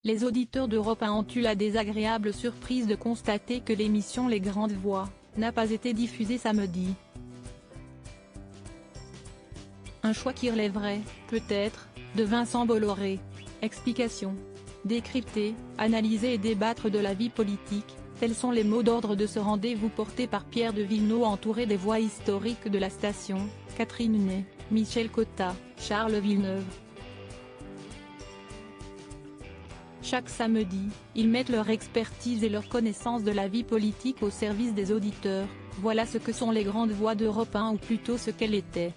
Les auditeurs d'Europe 1 ont eu la désagréable surprise de constater que l'émission Les Grandes Voix n'a pas été diffusée samedi. Un choix qui relèverait, peut-être, de Vincent Bolloré. Explication. Décrypter, analyser et débattre de la vie politique, tels sont les mots d'ordre de ce rendez-vous porté par Pierre de Villeneuve entouré des voix historiques de la station, Catherine Ney, Michel Cotta, Charles Villeneuve. Chaque samedi, ils mettent leur expertise et leur connaissance de la vie politique au service des auditeurs. Voilà ce que sont les grandes voix d'Europe 1 ou plutôt ce qu'elles étaient.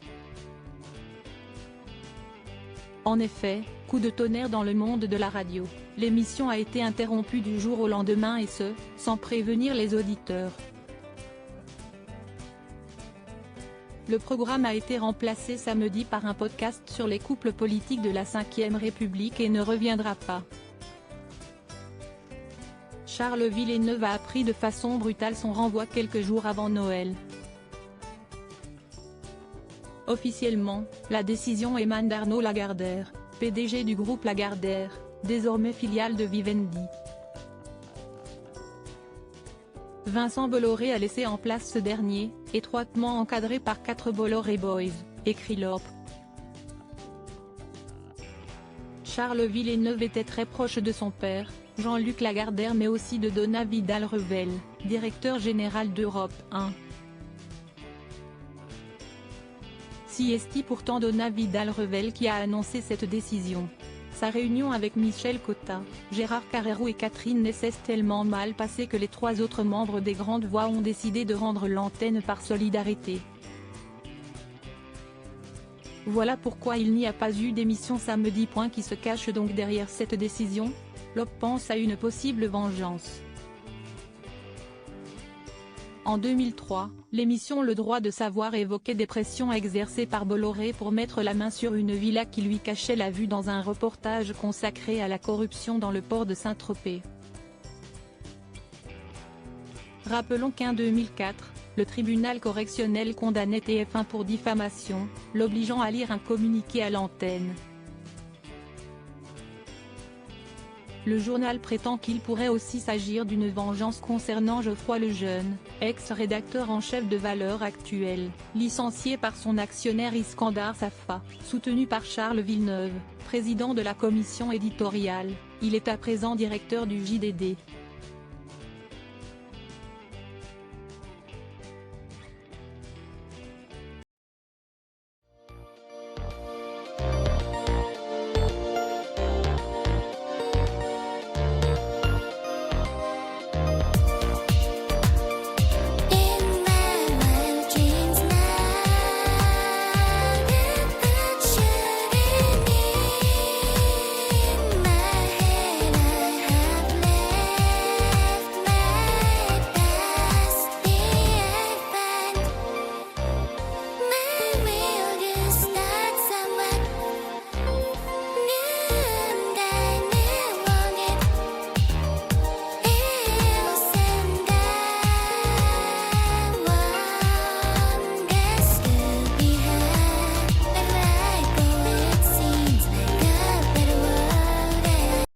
En effet, coup de tonnerre dans le monde de la radio, l'émission a été interrompue du jour au lendemain et ce, sans prévenir les auditeurs. Le programme a été remplacé samedi par un podcast sur les couples politiques de la Ve République et ne reviendra pas. Charles Villeneuve a appris de façon brutale son renvoi quelques jours avant Noël. Officiellement, la décision émane d'Arnaud Lagardère, PDG du groupe Lagardère, désormais filiale de Vivendi. Vincent Bolloré a laissé en place ce dernier, étroitement encadré par 4 Bolloré Boys, écrit l'Op. Charles Villeneuve était très proche de son père, Jean-Luc Lagardère mais aussi de Donat Vidal-Revel, directeur général d'Europe 1. Si est pourtant Donat Vidal-Revel qui a annoncé cette décision. Sa réunion avec Michel Cotta, Gérard Carrérou et Catherine Ney s'est tellement mal passée que les 3 autres membres des Grandes Voix ont décidé de rendre l'antenne par solidarité. Voilà pourquoi il n'y a pas eu d'émission samedi. Qui se cache donc derrière cette décision? L'Op pense à une possible vengeance. En 2003, l'émission Le Droit de Savoir évoquait des pressions exercées par Bolloré pour mettre la main sur une villa qui lui cachait la vue dans un reportage consacré à la corruption dans le port de Saint-Tropez. Rappelons qu'en 2004, le tribunal correctionnel condamnait TF1 pour diffamation, l'obligeant à lire un communiqué à l'antenne. Le journal prétend qu'il pourrait aussi s'agir d'une vengeance concernant Geoffroy Lejeune, ex-rédacteur en chef de Valeurs Actuelles, licencié par son actionnaire Iskandar Safa, soutenu par Charles Villeneuve, président de la commission éditoriale. Il est à présent directeur du JDD.